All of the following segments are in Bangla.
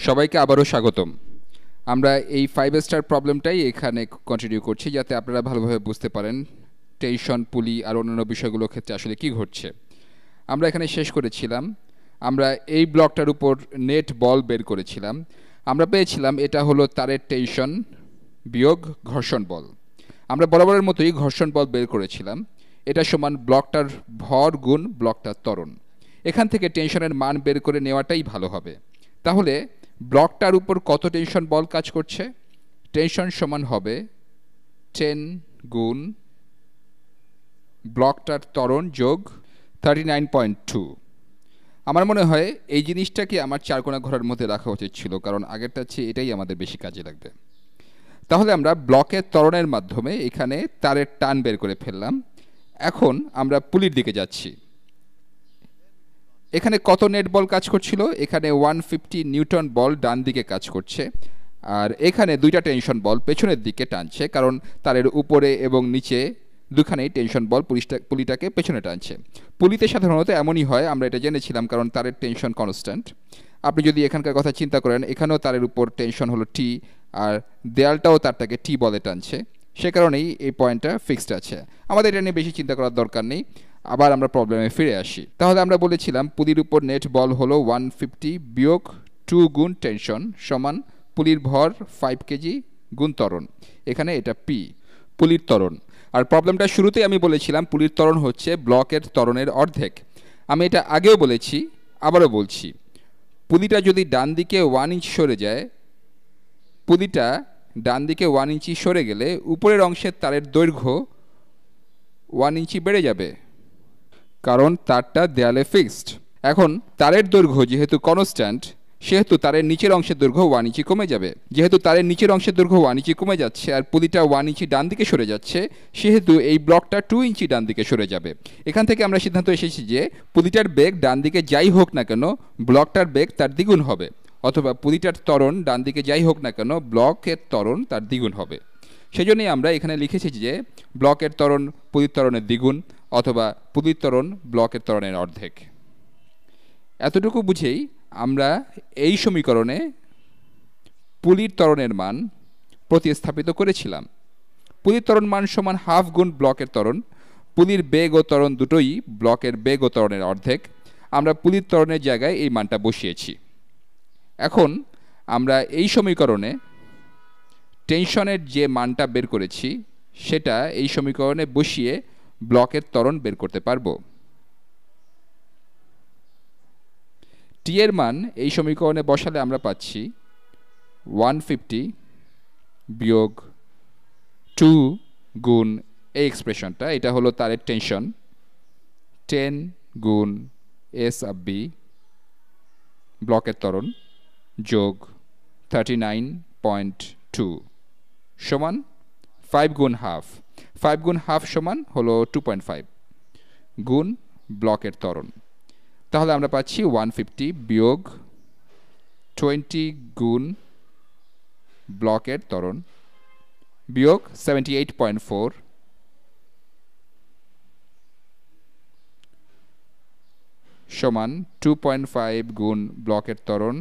সবাইকে আবারও স্বাগতম। আমরা এই 5 স্টার প্রবলেমটাই এখানে কন্টিনিউ করছি যাতে আপনারা ভালোভাবে বুঝতে পারেন টেনশন, পুলি আর অন্যান্য বিষয়গুলোর ক্ষেত্রে আসলে কি ঘটছে। আমরা এখানে শেষ করেছিলাম, আমরা এই ব্লকটার উপর নেট বল বের করেছিলাম। আমরা পেয়েছিলাম এটা হলো তারের টেনশন বিয়োগ ঘর্ষণ বল। আমরা বরাবরের মতোই ঘর্ষণ বল বের করেছিলাম। এটা সমান ব্লকটার ভর গুণ ব্লকটার ত্বরণ। এখান থেকে টেনশনের মান বের করে নেওয়াটাই ভালো হবে। তাহলে ব্লকটার উপর কত টেনশন বল কাজ করছে? টেনশন সমান হবে 10 গুণ ব্লকটার ত্বরণ যোগ 39.2। আমার মনে হয় এই জিনিসটাকে আমার চারকোনা ঘরের মধ্যে রাখা উচিত ছিল, কারণ আগেরটা চেয়ে এটাই আমাদের বেশি কাজে লাগবে। তাহলে আমরা ব্লকের ত্বরণের মাধ্যমে এখানে তারের টান বের করে ফেললাম। এখন আমরা পুলির দিকে যাচ্ছি। এখানে কত নেট বল কাজ করছিল? এখানে 150 নিউটন বল ডান দিকে কাজ করছে, আর এখানে দুইটা টেনশন বল পেছনের দিকে টানছে, কারণ তারের উপরে এবং নিচে দুখানেই টেনশন বল পুলিটাকে পেছনে টানছে। পুলিতে সাধারণত এমনই হয়, আমরা এটা জেনেছিলাম, কারণ তারের টেনশন কনস্ট্যান্ট। আপনি যদি এখানকার কথা চিন্তা করেন, এখানেও তারের উপর টেনশন হলো টি, আর দেয়ালটাও তারটাকে টি বলে টানছে, সে কারণেই এই পয়েন্টটা ফিক্সড আছে। আমাদের এটা নিয়ে বেশি চিন্তা করার দরকার নেই। আবার আমরা প্রবলেমে ফিরে আসি। তাহলে আমরা বলেছিলাম পুলির উপর নেট বল হলো 150 বিয়োগ 2 গুণ টেনশন সমান পুলির ভর 5 কেজি গুণ ত্বরণ। এখানে এটা পি, পুলির ত্বরণ। আর প্রবলেমটা শুরুতেই আমি বলেছিলাম পুলির ত্বরণ হচ্ছে ব্লকের ত্বরণের অর্ধেক। আমি এটা আগেও বলেছি, আবারও বলছি, পুলিটা যদি ডান দিকে 1 ইঞ্চ সরে যায়, পুলিটা ডান দিকে 1 ইঞ্চি সরে গেলে উপরের অংশের তারের দৈর্ঘ্য 1 ইঞ্চি বেড়ে যাবে, কারণ তারটা দেয়ালে ফিক্সড। এখন তারের দৈর্ঘ্য যেহেতু কনস্ট্যান্ট, সেহেতু তারের নিচের অংশের দৈর্ঘ্য 1 ইঞ্চি কমে যাবে। যেহেতু তারের নিচের অংশের দৈর্ঘ্য 1 ইঞ্চি কমে যাচ্ছে আর পুলিটা 1 ইঞ্চি ডান দিকে সরে যাচ্ছে, সেহেতু এই ব্লকটা 2 ইঞ্চি ডান দিকে সরে যাবে। এখান থেকে আমরা সিদ্ধান্ত এসেছি যে পুলিটার বেগ ডান দিকে যাই হোক না কেন, ব্লকটার বেগ তার দ্বিগুণ হবে, অথবা পুলিটার ত্বরণ ডান দিকে যাই হোক না কেন, ব্লকের ত্বরণ তার দ্বিগুণ হবে। সেজন্যই আমরা এখানে লিখেছি যে ব্লকের ত্বরণ পুলির ত্বরণের দ্বিগুণ, অথবা পুলির ত্বরণ ব্লকের ত্বরণের অর্ধেক। এতটুকু বুঝেই আমরা এই সমীকরণে পুলির ত্বরণের মান প্রতিস্থাপিত করেছিলাম। পুলির ত্বরণ মান সমান হাফ গুণ ব্লকের ত্বরণ। পুলির বেগ ও ত্বরণ দুটোই ব্লকের বেগ ও ত্বরণের অর্ধেক। আমরা পুলির ত্বরণের জায়গায় এই মানটা বসিয়েছি। এখন আমরা এই সমীকরণে টেনশনের যে মানটা বের করেছি সেটা এই সমীকরণে বসিয়ে ব্লকের ত্বরণ বের করতে পারবো। টি এর মান এই সমীকরণে বসালে আমরা পাচ্ছি 150 বিয়োগ 2 গুণ এই এক্সপ্রেশনটা, এটা হলো তারের টেনশন, 10 গুণ এস অফ বি ব্লকের ত্বরণ যোগ 39.2 সমান 5 গুণ হাফ। 5 গুণ হাফ সমান হলো 2.5 গুণ ব্লকের ত্বরণ। তাহলে আমরা পাচ্ছি 150 বিয়োগ 20 গুণ ব্লকের ত্বরণ বিয়োগ 78.4 সমান 2.5 গুণ ব্লকের ত্বরণ।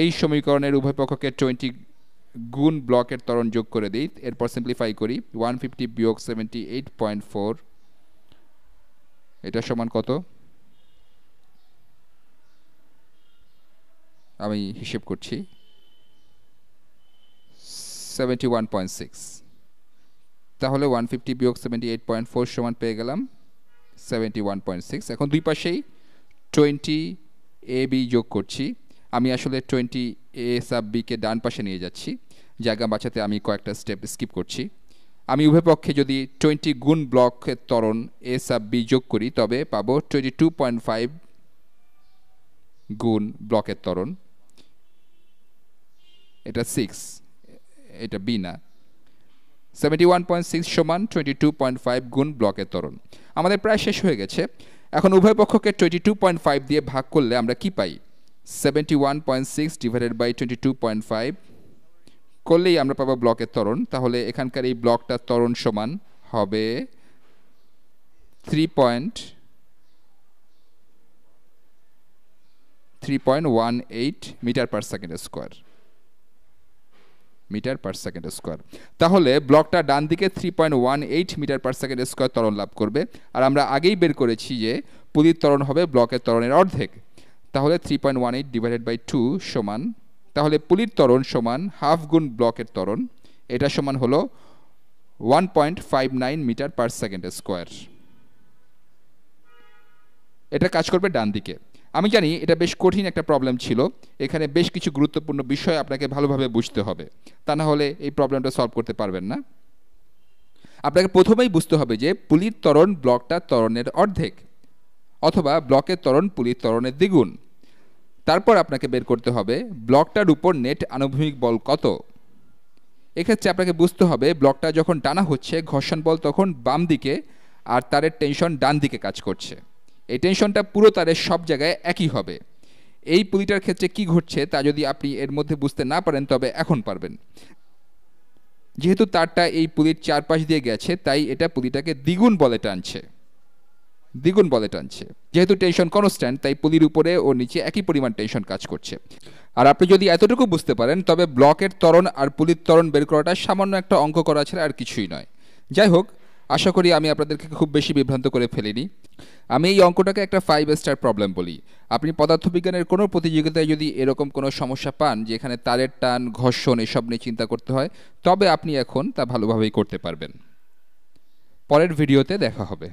এই সমীকরণের উভয় পক্ষকে 20 গুণ ব্লকের ত্বরণ যোগ করে দিই, এরপর সিম্পলিফাই করি। 150 বিয়োগ 78.4 এটা সমান কত? আমি হিসেব করছি, 71.6। তাহলে 150 বিয়োগ 78.4 সমান পেয়ে গেলাম 71.6। এখন দুই পাশেই 20 এ বি যোগ করছি। আমি আসলে 20 এ সাব বিকে ডান পাশে নিয়ে যাচ্ছি, জায়গা বাঁচাতে আমি কয়েকটা স্টেপ স্কিপ করছি। আমি উভয় পক্ষে যদি 20 গুণ ব্লকের ত্বরণ এ সাব বি যোগ করি, তবে পাবো 22.5 গুণ ব্লকের ত্বরণ, এটা 6, এটা বি না। 71.6 সমান 22.5 গুণ ব্লকের ত্বরণ। আমাদের প্রায় শেষ হয়ে গেছে। এখন উভয় পক্ষকে 22.5 দিয়ে ভাগ করলে আমরা কি পাই? 71.6 ডিভাইডেড বাই 22.5 করলেই আমরা পাবো ব্লকের ত্বরণ। তাহলে এখানকার এই ব্লকটার ত্বরণ সমান হবে 3.3 3.18 metre per second square, metre per second square. তাহলে ব্লকটা ডান দিকে 3.18 মিটার পার সেকেন্ড স্কোয়ার ত্বরণ লাভ করবে। আর আমরা আগেই বের করেছি যে পুলির ত্বরণ হবে ব্লকের ত্বরণের অর্ধেক। তাহলে 3.18 ডিভাইডেড বাই 2 সমান, তাহলে পুলির ত্বরণ সমান হাফ গুণ ব্লকের ত্বরণ, এটা সমান হলো 1.59 মিটার পার সেকেন্ড স্কোয়ার। এটা কাজ করবে ডান দিকে। আমি জানি এটা বেশ কঠিন একটা প্রবলেম ছিল, এখানে বেশ কিছু গুরুত্বপূর্ণ বিষয় আপনাকে ভালোভাবে বুঝতে হবে, তা না হলে এই প্রবলেমটা সলভ করতে পারবেন না। আপনাকে প্রথমেই বুঝতে হবে যে পুলির ত্বরণ ব্লকটা ত্বরণের অর্ধেক, অথবা ব্লকের ত্বরণ পুলির ত্বরণের দ্বিগুণ। তারপর আপনাকে বের করতে হবে ব্লকটার উপর নেট আনুভূমিক বল কত। এক্ষেত্রে আপনাকে বুঝতে হবে ব্লকটা যখন টানা হচ্ছে ঘর্ষণ বল তখন বাম দিকে, আর তারের টেনশন ডান দিকে কাজ করছে। এই টেনশনটা পুরো তারের সব জায়গায় একই হবে। এই পুলিটার ক্ষেত্রে কি ঘটছে তা যদি আপনি এর মধ্যে বুঝতে না পারেন তবে এখন পারবেন। যেহেতু তারটা এই পুলির চারপাশ দিয়ে গেছে তাই এটা পুলিটাকে দ্বিগুণ বলে টানছে, দ্বিগুণ বলে টানছে। যেহেতু টেনশন কনস্ট্যান্ট তাই পুলির উপরে ও নিচে একই পরিমাণ টেনশন কাজ করছে। আর আপনি যদি এতটুকু বুঝতে পারেন তবে ব্লকের ত্বরণ আর পুলির ত্বরণ বের করাটা সামান্য একটা অঙ্ক করা ছাড়া আর কিছুই নয়। যাই হোক, আশা করি আমি আপনাদেরকে খুব বেশি বিভ্রান্ত করে ফেলিনি। আমি এই অঙ্কটাকে একটা 5 স্টার প্রবলেম বলি। আপনি পদার্থবিজ্ঞানের কোনো প্রতিযোগিতায় যদি এরকম কোনো সমস্যা পান যেখানে তারের টান, ঘর্ষণ এসব নিয়ে চিন্তা করতে হয়, তবে আপনি এখন তা ভালোভাবেই করতে পারবেন। পরের ভিডিওতে দেখা হবে।